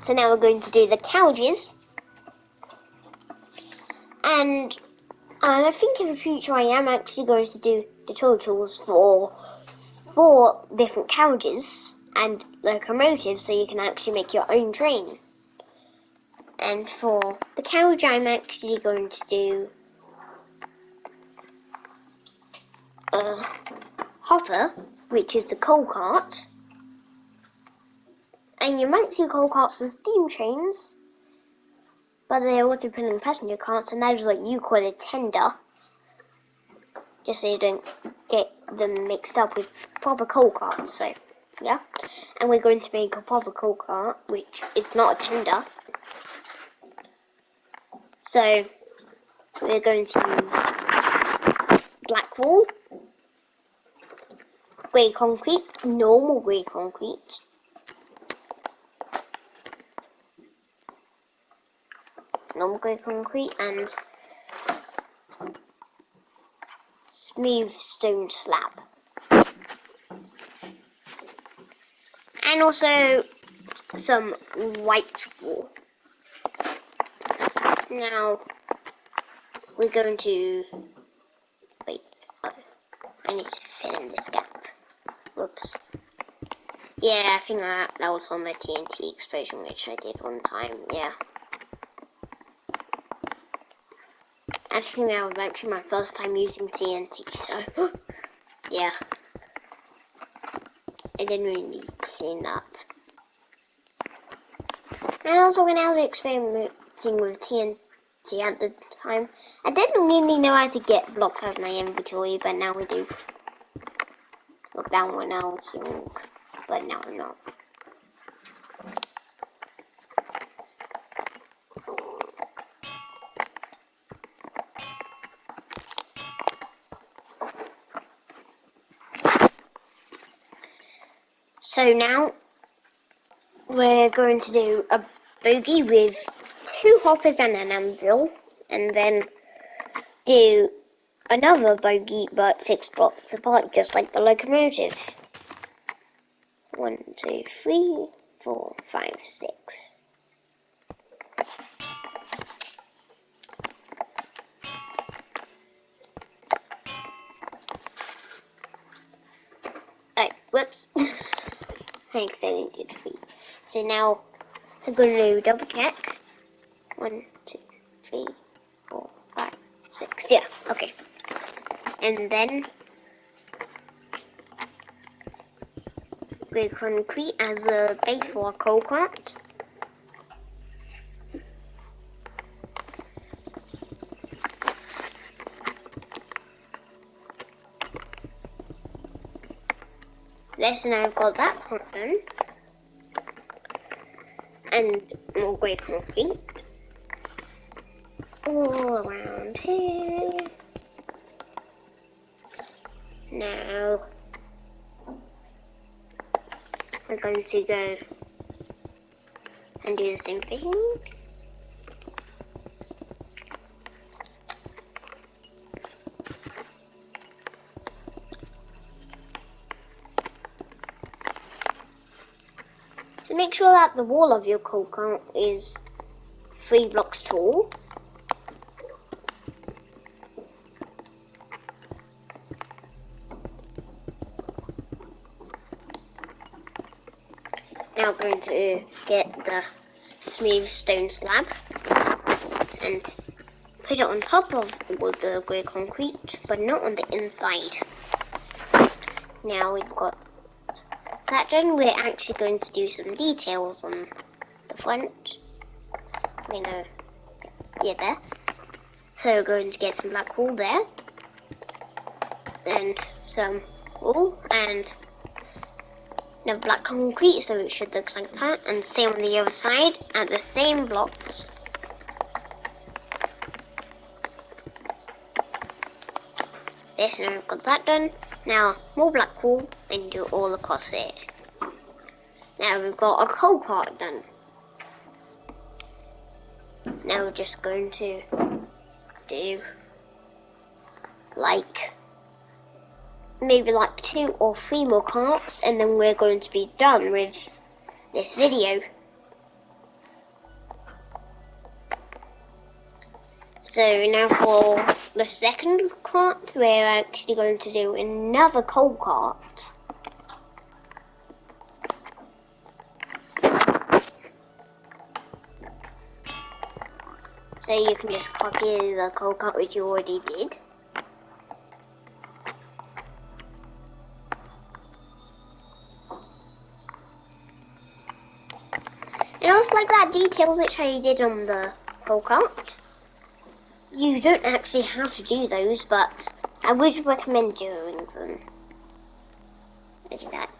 So now we're going to do the couches. And I think in the future I am actually going to do tutorials for 4 different couches and locomotives so you can actually make your own train. And for the couch I'm actually going to do a hopper, which is the coal cart. And you might see coal carts and steam trains, but they're also put in passenger carts, and that is what you call a tender. Just so you don't get them mixed up with proper coal carts, so yeah. And we're going to make a proper coal cart, which is not a tender. So we're going to use black wool, grey concrete, normal grey concrete, and smooth stone slab. And also some white wool. Now we're going to wait. Oh, I need to fill in this gap. Whoops. Yeah, I think that was on the TNT explosion, which I did one time. Yeah. I think that was actually my first time using TNT, so yeah. I didn't really need to clean up. And also when I was experimenting with TNT at the time, I didn't really know how to get blocks out of my inventory, but now we do. Look, that one I was wrong, but now I'm not. So now we're going to do a bogie with 2 hoppers and an anvil, and then do another bogie but 6 blocks apart, just like the locomotive. 1, 2, 3, 4, 5, 6. Oh, whoops. I accidentally did 3. So now we're going to do double check. 1, 2, 3, 4, 5, 6. Yeah, okay. And then grey concrete as a base for our coal cart. Yes, and I've got that part done. And more grey concrete all around here. Now we're going to go and do the same thing. So make sure that the wall of your coal cart is 3 blocks tall. Now we're going to get the smooth stone slab and put it on top of the grey concrete, but not on the inside. Now we've got that done, we're actually going to do some details on the front. There. So we're going to get some black wool there, and some wool, and another black concrete, so it should look like that, and same on the other side, at the same blocks. This, and I've got that done. Now, more black wool, and do it all across it. Now we've got a coal cart done. Now we're just going to do maybe 2 or 3 more carts, and then we're going to be done with this video. So now for the second cart, we're actually going to do another coal cart. So you can just copy the coal cart which you already did. And also like that details which I did on the coal cart. You don't actually have to do those, but I would recommend doing them. Look at that.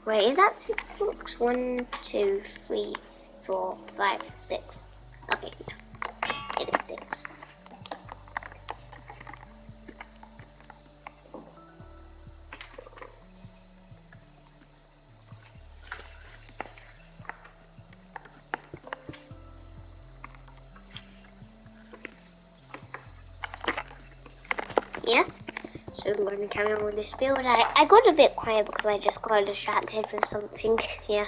Wait, is that 6 blocks? 1, 2, 3, 4, 5, 6. Okay, yeah. It is 6. Yeah. So I'm going to carry on with this build. I got a bit quiet because I just got distracted with something. Yeah.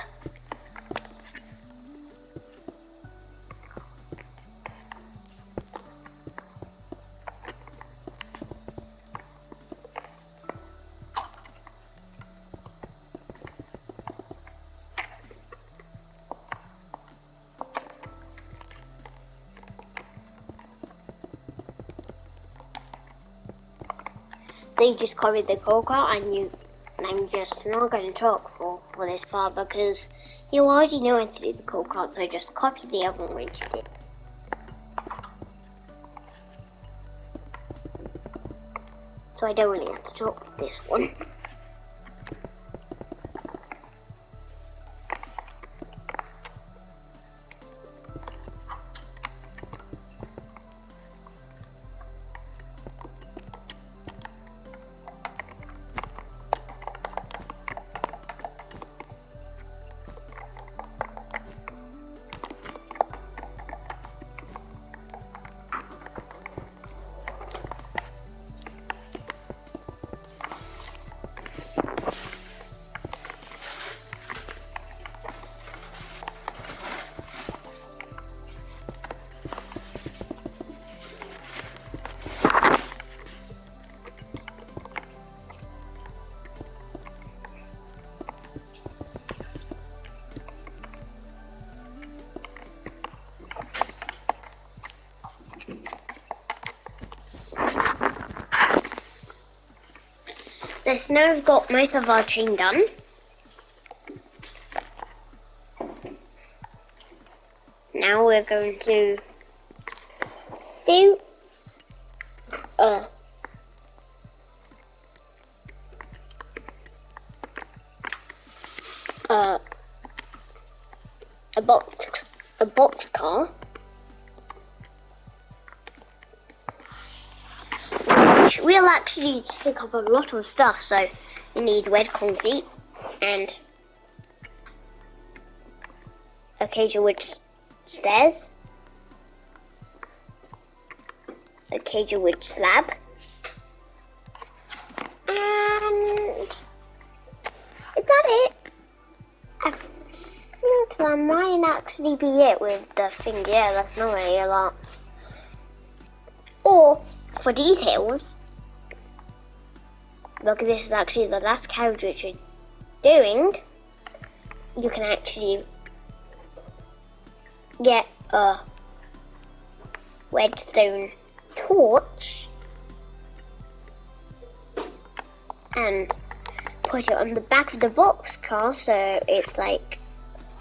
They just copied the coal cart, and I'm just not going to talk for this part because you already know how to do the coal cart, so just copy the other one which you did. So I don't really have to talk with this one. Let's now we've got most of our chain done. Now we're going to do a box car, which will actually take up a lot of stuff. So you need red concrete and a cage of wood stairs, a cage of wood slab, and is that it? I think that might actually be it with the thing. Yeah, that's not really a lot. Or for details, because this is actually the last carriage which we're doing, you can actually get a redstone torch and put it on the back of the box car, so it's like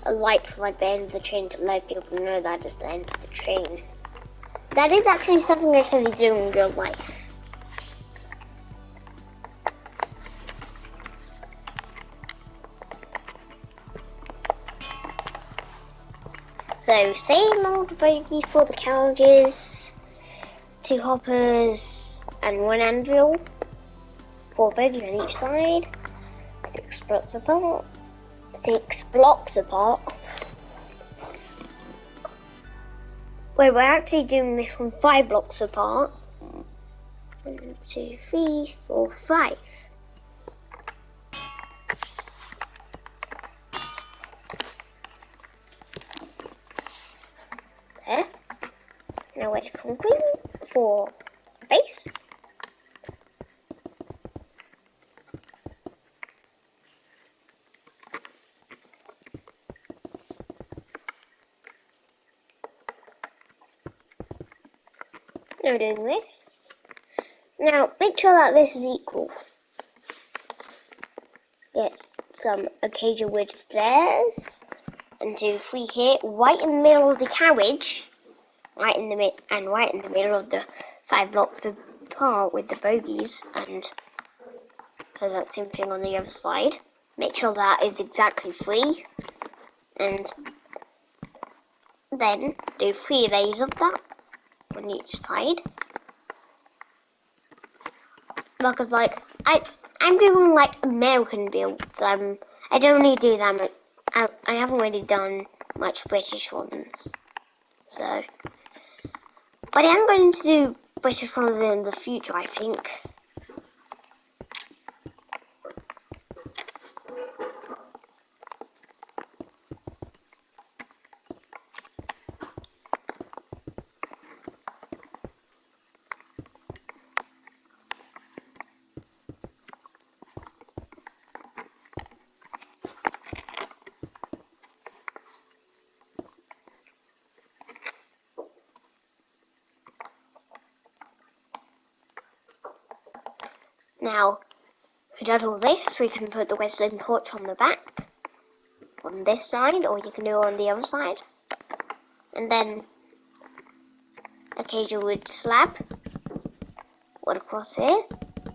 a light for like the end of the train to let people know that is the end of the train. That is actually something I actually do in real life. So same old bogey for the carriages, 2 hoppers and 1 anvil, 4 bogies on each side, 6 blocks apart. 6 blocks apart. Wait, we're actually doing this one 5 blocks apart. 1, 2, 3, 4, 5. There. Now where's concrete? for base. Now we're doing this. Now make sure that this is equal. Get some occasional wood stairs. 1, 2, 3 here, right in the middle of the carriage. Right in the middle of the 5 blocks apart with the bogies, and that same thing on the other side. Make sure that is exactly 3, and then do 3 layers of that on each side. Because like I'm doing like American builds. I don't really do that much. I haven't really done much British ones. So, but I am going to do British ones in the future, I think. Now, we've done all this, we can put the Western torch on the back, on this side, or you can do it on the other side. And then, occasional wood slab, one across here,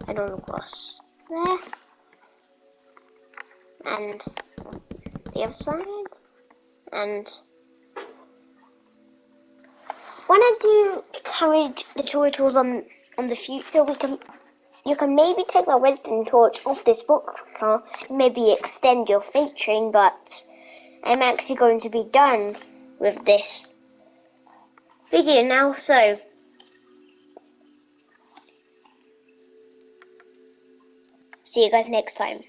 and one across there, and the other side. And when I do carriage tutorials on the future, you can maybe take my Western torch off this box car, maybe extend your freight train, but I'm actually going to be done with this video now, so see you guys next time.